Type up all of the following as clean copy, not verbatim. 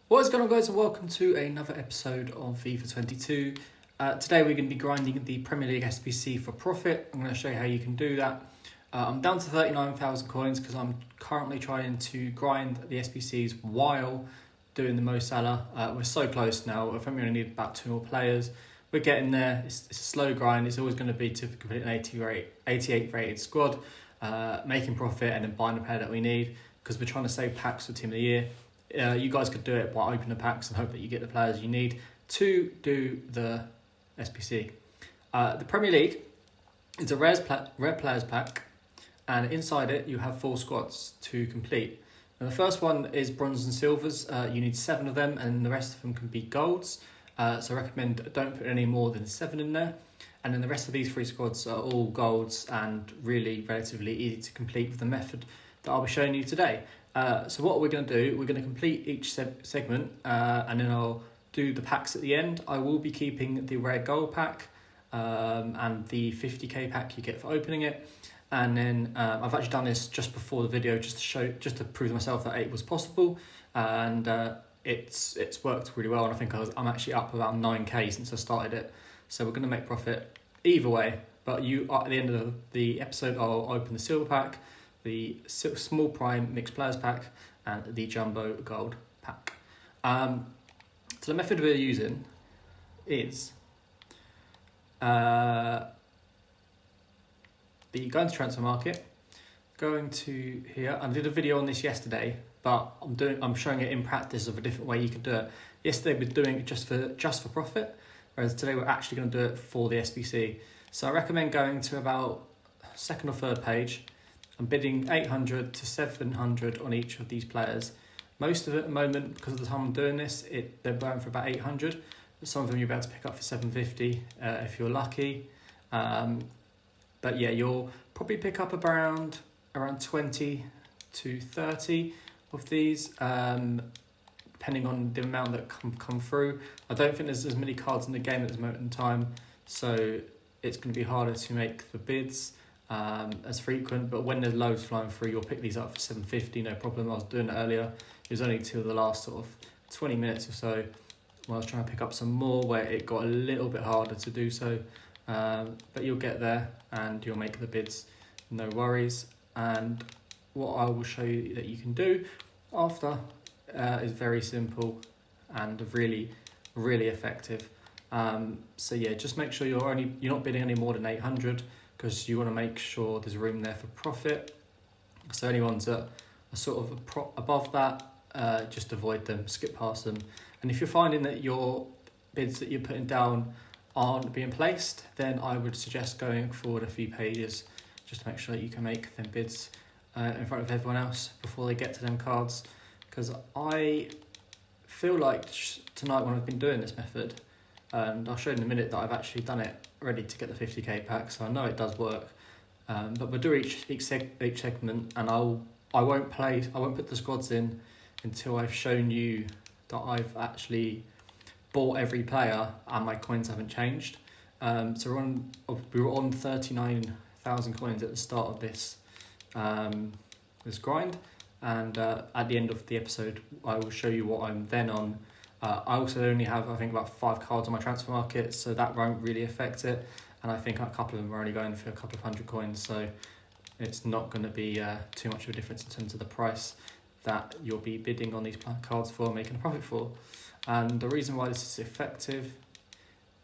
What is going on, guys, and welcome to another episode of FIFA 22. Today we're going to be grinding the Premier League SBC for profit. I'm going to show you how you can do that. I'm down to 39,000 coins because I'm currently trying to grind the SBCs while doing the Mo Salah. We're so close now. I think we only need about 2 more players. We're getting there. It's a slow grind. It's always going to be to complete an 88 rated squad, making profit and then buying the player that we need because we're trying to save packs for Team of the Year. You guys could do it by opening the packs and hope that you get the players you need to do the SBC. The Premier League is a rare players pack, and inside it you have 4 squads to complete. Now, the first one is bronze and silvers. You need 7 of them, and the rest of them can be golds. So I recommend don't put any more than 7 in there. And then the rest of these 3 squads are all golds and really relatively easy to complete with the method that I'll be showing you today. So what we're going to do, we're going to complete each segment and then I'll do the packs at the end. I will be keeping the rare gold pack and the 50k pack you get for opening it. And then I've actually done this just before the video just to prove to myself that it was possible. And it's worked really well, and I think I'm actually up about 9k since I started it. So we're going to make profit either way. But at the end of the episode, I'll open the silver pack, the small prime mixed players pack, and the jumbo gold pack. So the method we're using is the going to transfer market, going to here. I did a video on this yesterday, but I'm showing it in practice of a different way you can do it. Yesterday we're doing it just for profit, whereas today we're actually going to do it for the SBC. So I recommend going to about 2nd or 3rd page. I'm bidding 800 to 700 on each of these players. Most of it at the moment, because of the time I'm doing this, they're going for about 800. Some of them you'll be able to pick up for 750 if you're lucky. But yeah, you'll probably pick up around 20 to 30 of these, depending on the amount that come through. I don't think there's as many cards in the game at this moment in time, so it's going to be harder to make the bids as frequent, but when there's loads flying through, you'll pick these up for 750, no problem. I was doing it earlier. It was only till the last sort of 20 minutes or so when I was trying to pick up some more, where it got a little bit harder to do so. But you'll get there and you'll make the bids, no worries. And what I will show you that you can do after is very simple and really, really effective. So yeah, just make sure you're not bidding any more than 800, because you want to make sure there's room there for profit. So any ones that are sort of above that, just avoid them, skip past them. And if you're finding that your bids that you're putting down aren't being placed, then I would suggest going forward a few pages just to make sure that you can make them bids in front of everyone else before they get to them cards. Because I feel like tonight when I've been doing this method, and I'll show you in a minute that I've actually done it ready to get the 50k pack, so I know it does work. But we'll do each segment, and I won't put the squads in until I've shown you that I've actually bought every player and my coins haven't changed. So we were on 39,000 coins at the start of this grind, and at the end of the episode I will show you what I'm then on. I also only have, I think, about 5 cards on my transfer market, so that won't really affect it. And I think a couple of them are only going for a couple of 100 coins, so it's not going to be too much of a difference in terms of the price that you'll be bidding on these cards for, making a profit for. And the reason why this is effective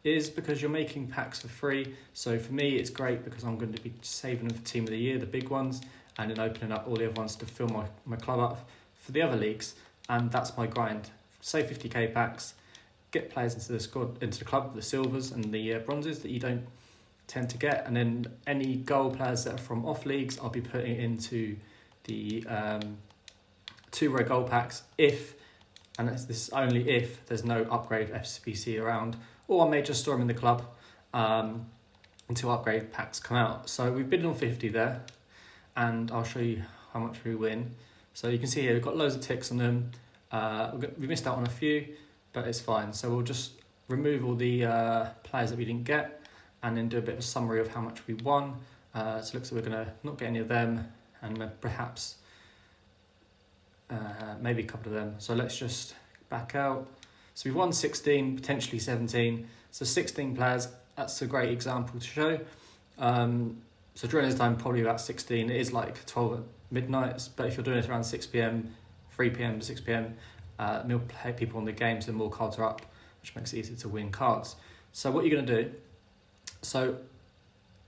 is because you're making packs for free. So for me, it's great because I'm going to be saving them for Team of the Year, the big ones, and then opening up all the other ones to fill my club up for the other leagues. And that's my grind. Save 50k packs, get players into the squad, into the club, the silvers and the bronzes that you don't tend to get, and then any gold players that are from off leagues I'll be putting into the 2 rare gold packs and this is only if there's no upgrade SBC around, or I may just store them in the club until upgrade packs come out. So we've bid on 50 there, and I'll show you how much we win. So you can see here we've got loads of ticks on them. We missed out on a few, but it's fine. So we'll just remove all the players that we didn't get, and then do a bit of a summary of how much we won. So it looks like we're going to not get any of them, and perhaps maybe a couple of them. So let's just back out. So we've won 16, potentially 17. So 16 players, that's a great example to show. So during this time, probably about 16. It is like 12 at midnight, but if you're doing it around 6 p.m, 3 p.m, 6 p.m, more people on the game, so the more cards are up, which makes it easier to win cards. So what you're going to do, so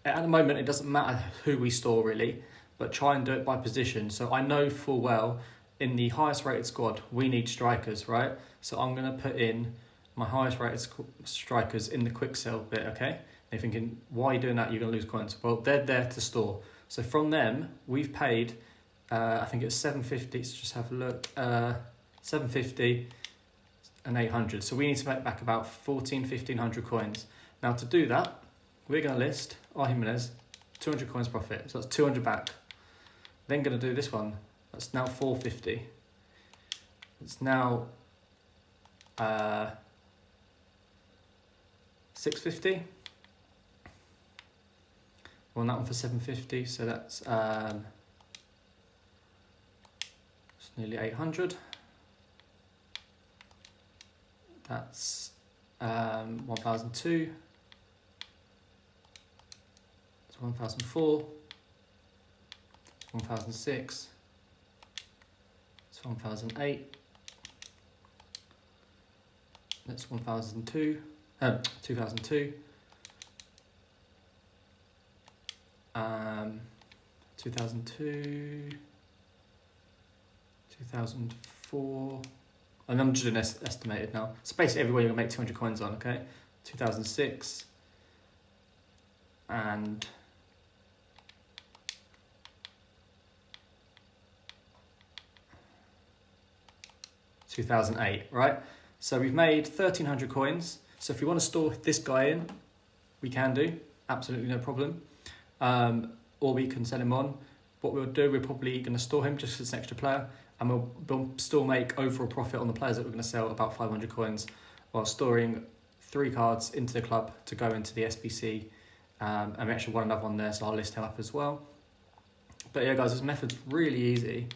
at the moment, it doesn't matter who we store really, but try and do it by position. So I know full well in the highest rated squad, we need strikers, right? So I'm going to put in my highest rated strikers in the quick sell bit, okay? You're thinking, why are you doing that? You're going to lose coins. Well, they're there to store. So from them, we've paid, I think it's 750. So just have a look. 750 and 800. So we need to make back about 1,500 coins. Now to do that, we're going to list our Jimenez 200 coins profit. So that's 200 back. Then going to do this one. That's now 450. It's now 650. Well, that one for 750, so that's it's nearly 800. That's 1,002. It's 1,004. 1,006. It's 1,008. That's 1,002. 2002. 2002, 2004, and I'm just doing estimated now. So basically everywhere you're going to make 200 coins on, okay? 2006, and 2008, right? So we've made 1,300 coins. So if you want to store this guy in, we can do, absolutely no problem. Or we can sell him on. What we'll do, we're probably going to store him just as an extra player, and we'll still make overall profit on the players that we're going to sell, about 500 coins, while storing 3 cards into the club to go into the SBC. And we actually want another one there, so I'll list him up as well. But yeah, guys, this method's really easy.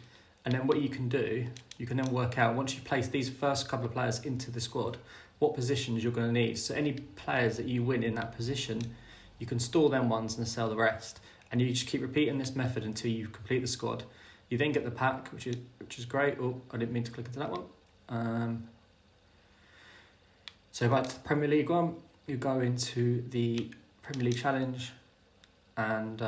And then what you can do, you can then work out, once you place these first couple of players into the squad, what positions you're going to need. So any players that you win in that position, you can store them ones and sell the rest. And you just keep repeating this method until you complete the squad. You then get the pack, which is great. Oh, I didn't mean to click into that one. So back to the Premier League one, you go into the Premier League Challenge, and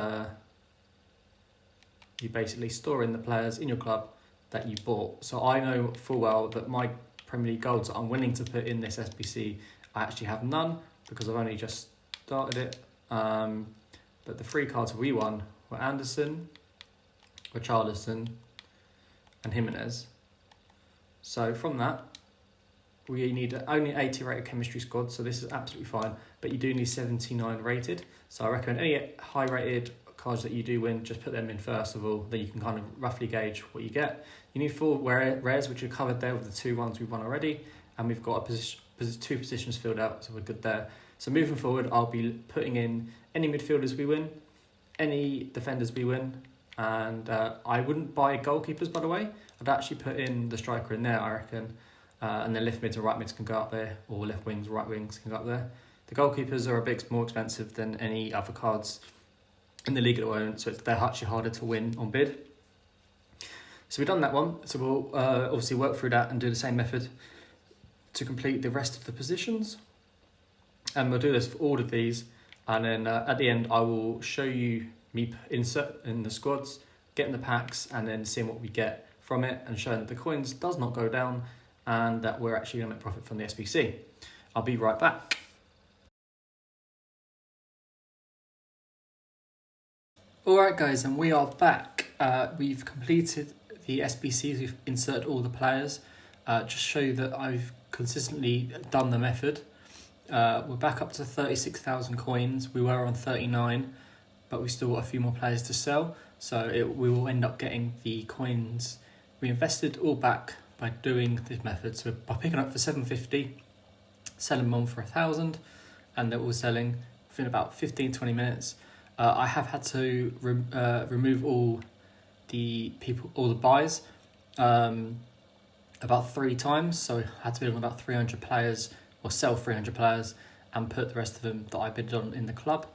you basically store in the players in your club that you bought. So I know full well that my Premier League golds that I'm willing to put in this SBC, I actually have none because I've only just started it. But the 3 cards we won were Anderson, Richarlison, and Jimenez. So from that, we need only 80 rated chemistry squad, so this is absolutely fine, but you do need 79 rated. So I recommend any high rated cards that you do win, just put them in first of all, then you can kind of roughly gauge what you get. You need 4 rares, which are covered there with the 2 ones we've won already, and we've got 2 positions filled out, so we're good there. So moving forward, I'll be putting in any midfielders we win, any defenders we win, and I wouldn't buy goalkeepers, by the way. I'd actually put in the striker in there, I reckon, and then left mids and right mids can go up there, or left wings, right wings can go up there. The goalkeepers are a bit more expensive than any other cards in the league at the moment, so they're actually harder to win on bid. So we've done that one, so we'll obviously work through that and do the same method to complete the rest of the positions. And we'll do this for all of these, and then at the end I will show you me insert in the squads, getting the packs, and then seeing what we get from it, and showing that the coins does not go down and that we're actually going to make profit from the SBC. I'll be right back. Alright guys, and we are back. We've completed the SBCs, we've inserted all the players, just show you that I've consistently done the method. We're back up to 36,000 coins. We were on 39, but we still got a few more players to sell. So we will end up getting the coins we invested all back by doing this method. So by picking up for 750, selling them on for 1,000, and they're all selling within about 15-20 minutes. I have had to remove all the buys. about 3 times, so I had to bid on about 300 players, or sell 300 players, and put the rest of them that I bid on in the club.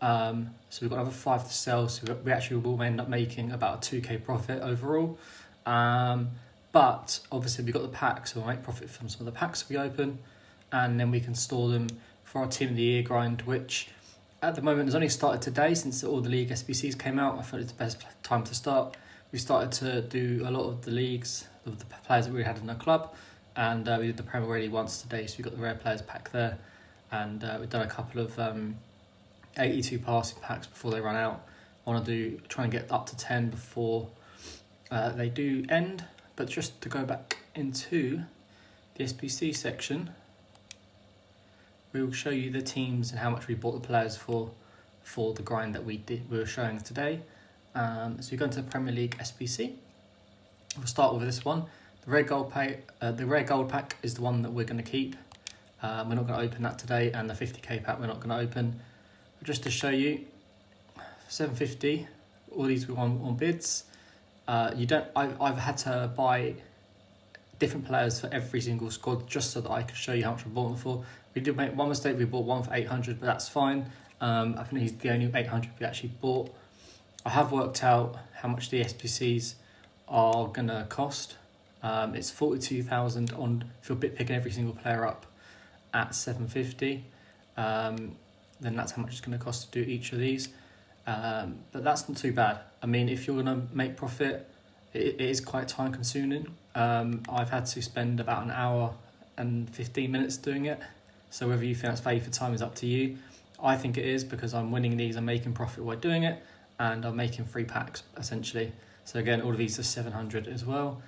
So we've got another 5 to sell, so we actually will end up making about a 2k profit overall. But obviously we've got the packs, so we'll make profit from some of the packs we open, and then we can store them for our Team of the Year grind, which at the moment has only started today since all the league SBCs came out. I thought it's the best time to start. We started to do a lot of the leagues of the players that we had in our club, and we did the Premier already once today, so we got the rare players pack there, and we've done a couple of 82 passing packs before they run out. I want to try and get up to 10 before they do end. But just to go back into the SBC section, we will show you the teams and how much we bought the players for the grind that we were showing today. So we go into the Premier League SBC. We'll start with this one. The rare gold pack is the one that we're going to keep. We're not going to open that today, and the 50k pack we're not going to open. But just to show you, 750. All these were on bids. I've had to buy different players for every single squad just so that I could show you how much we bought them for. We did make one mistake. We bought one for 800, but that's fine. I think he's the only 800 we actually bought. I have worked out how much the SBCs are gonna cost. It's 42,000 on if you're picking every single player up at 750. Then that's how much it's gonna cost to do each of these. But that's not too bad. I mean, if you're gonna make profit, it is quite time consuming. I've had to spend about an hour and 15 minutes doing it. So whether you think that's value for time is up to you. I think it is, because I'm winning these, I'm making profit while doing it, and I'm making 3 packs essentially. So again, all of these are 700 as well.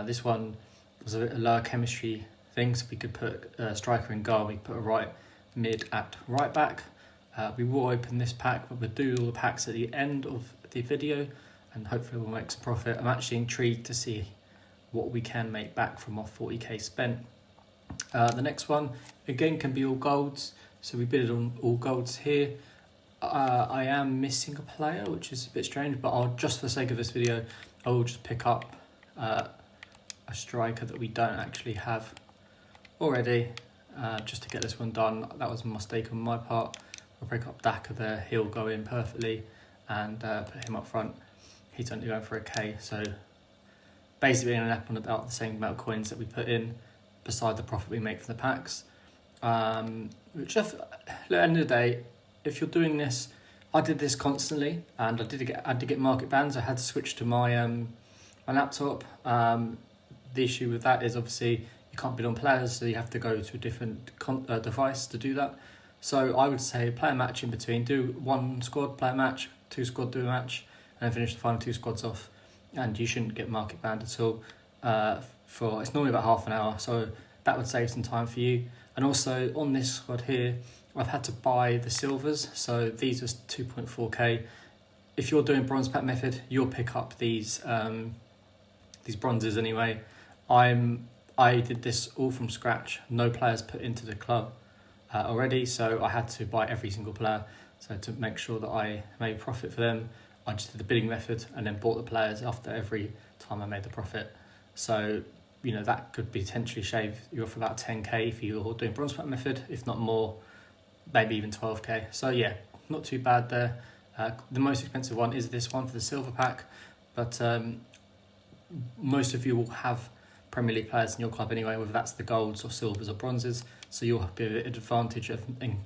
This one was a lower chemistry thing, so we could put a striker in goal, we could put a right mid at right back. We will open this pack, but we'll do all the packs at the end of the video, and hopefully we'll make some profit. I'm actually intrigued to see what we can make back from our 40k spent. The next one, again, can be all golds. So we bid on all golds here. I am missing a player, which is a bit strange, but just for the sake of this video, I will just pick up a striker that we don't actually have already, just to get this one done. That was a mistake on my part. I'll pick up Daka there, he'll go in perfectly, and put him up front. He's only going for a K, so basically we ended up on about the same amount of coins that we put in, beside the profit we make from the packs. Which at the end of the day, if you're doing this, I did this constantly, and I did get market bans. I had to switch to my my laptop. The issue with that is obviously you can't bid on players, so you have to go to a different device to do that. So I would say play a match in between. Do 1 squad, play a match, 2 squad, do a match, and then finish the final 2 squads off. And you shouldn't get market banned at all. It's normally about half an hour, so that would save some time for you. And also on this squad here, I've had to buy the silvers, so these are 2.4k. If you're doing bronze pack method, you'll pick up these bronzes anyway. I did this all from scratch, no players put into the club already, so I had to buy every single player. So to make sure that I made profit for them, I just did the bidding method and then bought the players after every time I made the profit. So, you know, that could potentially shave you off about 10k if you're doing bronze pack method, if not more, maybe even 12k. So yeah, not too bad there. The most expensive one is this one for the silver pack, but most of you will have Premier League players in your club anyway, whether that's the golds or silvers or bronzes, so you'll have a bit of an advantage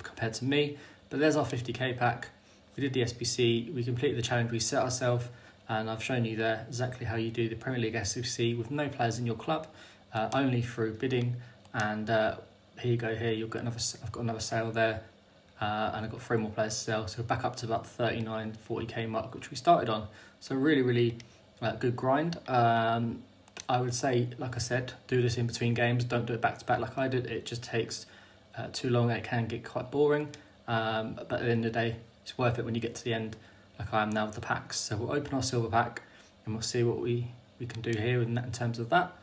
compared to me. But there's our 50k pack. We did the SBC, we completed the challenge we set ourselves, and I've shown you there exactly how you do the Premier League SBC with no players in your club, only through bidding. And here you go. Here you'll get I've got another sale there, and I've got 3 more players to sell, so we're back up to about the 39-40k mark, which we started on. So really good grind. I would say, like I said, do this in between games. Don't do it back to back like I did. It just takes too long and it can get quite boring. But at the end of the day, it's worth it when you get to the end, like I am now with the packs. So we'll open our silver pack and we'll see what we can do here in terms of that.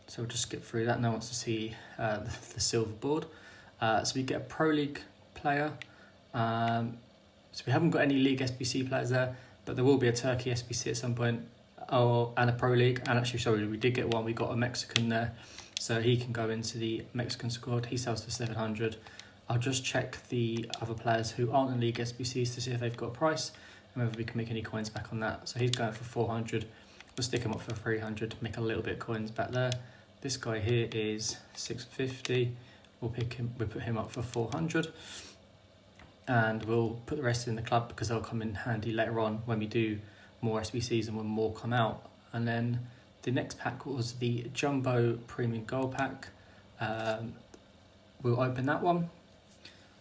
So we'll just skip through that. Now wants to see the silver board. So we get a Pro League player. So we haven't got any League SBC players there, but there will be a Turkey SBC at some point. and a Pro League. And actually, sorry, we did get one. We got a Mexican there, so he can go into the Mexican squad. He sells for 700. I'll just check the other players who aren't in League SBCs to see if they've got a price and whether we can make any coins back on that. So he's going for 400. We'll stick him up for 300, make a little bit of coins back there. This guy here is 650. We'll put him up for 400. And we'll put the rest in the club because they'll come in handy later on when we do more SBCs and when more come out. And then the next pack was the Jumbo Premium Gold Pack. We'll open that one.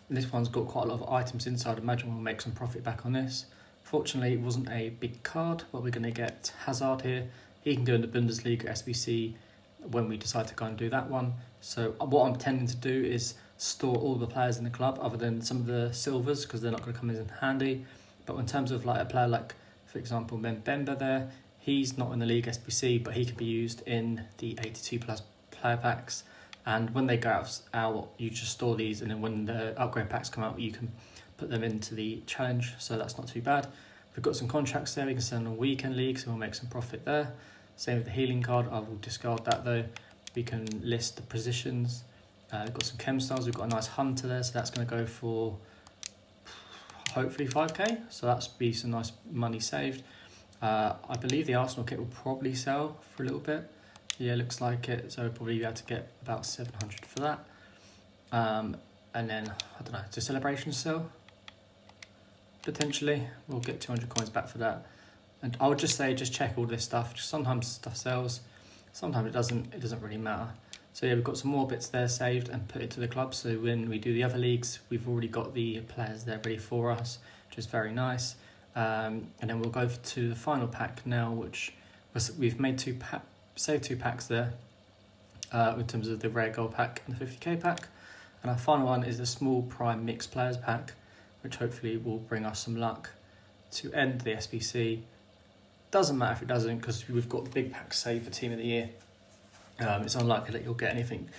And this one's got quite a lot of items inside. I imagine we'll make some profit back on this. Fortunately, it wasn't a big card, but we're going to get Hazard here. He can go in the Bundesliga SBC when we decide to go and do that one. So what I'm tending to do is store all the players in the club other than some of the silvers because they're not going to come in handy. But in terms of like a player like, for example, Mbemba there, he's not in the League SBC, but he can be used in the 82 plus player packs. And when they go out, you just store these, and then when the upgrade packs come out, you can put them into the challenge, so that's not too bad. We've got some contracts there, we can send on weekend league, so we'll make some profit there. Same with the healing card, I will discard that though. We can list the positions. We've got some chem styles, we've got a nice hunter there, so that's going to go for hopefully 5k, so that's be some nice money saved. I believe the Arsenal kit will probably sell for a little bit. Yeah, looks like it, so we'll probably be able to get about 700 for that. And then, I don't know, to celebration sell? Potentially, we'll get 200 coins back for that. And I would just say, just check all this stuff. Sometimes stuff sells, sometimes it doesn't really matter. So yeah, we've got some more bits there saved and put it to the club. So when we do the other leagues, we've already got the players there ready for us, which is very nice. And then we'll go to the final pack now, which was, we've made saved two packs there in terms of the rare gold pack and the 50k pack. And our final one is the small prime mixed players pack, which hopefully will bring us some luck to end the SBC. Doesn't matter if it doesn't, because we've got the big pack saved for Team of the Year. It's unlikely that you'll get anything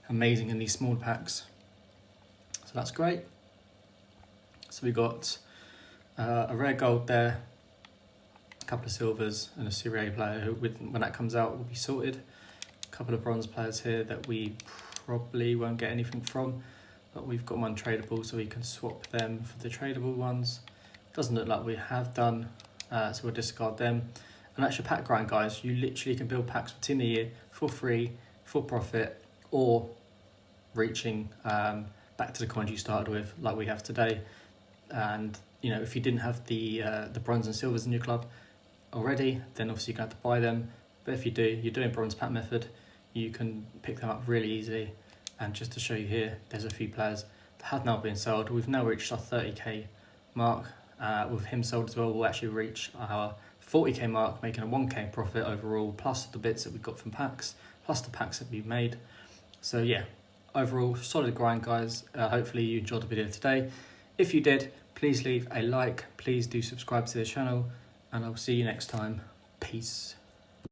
amazing in these small packs. So that's great. So we got a rare gold there, a couple of silvers, and a Serie A player who, when that comes out, will be sorted. A couple of bronze players here that we probably won't get anything from, but we've got one tradable, so we can swap them for the tradable ones. Doesn't look like we have done, so we'll discard them. And that's your pack grind, guys. You literally can build packs for Team of the Year for free, for profit, or reaching back to the coins you started with, like we have today. And you know, if you didn't have the bronze and silvers in your club already, then obviously you're going to have to buy them. But if you do, you're doing bronze pack method, you can pick them up really easily. And just to show you here, there's a few players that have now been sold. We've now reached our 30k mark. With him sold as well, we'll actually reach our 40k mark, making a 1k profit overall, plus the bits that we got from packs, plus the packs that we've made. So yeah, overall, solid grind, guys. Hopefully you enjoyed the video today. If you did, please leave a like. Please do subscribe to the channel, and I'll see you next time. Peace.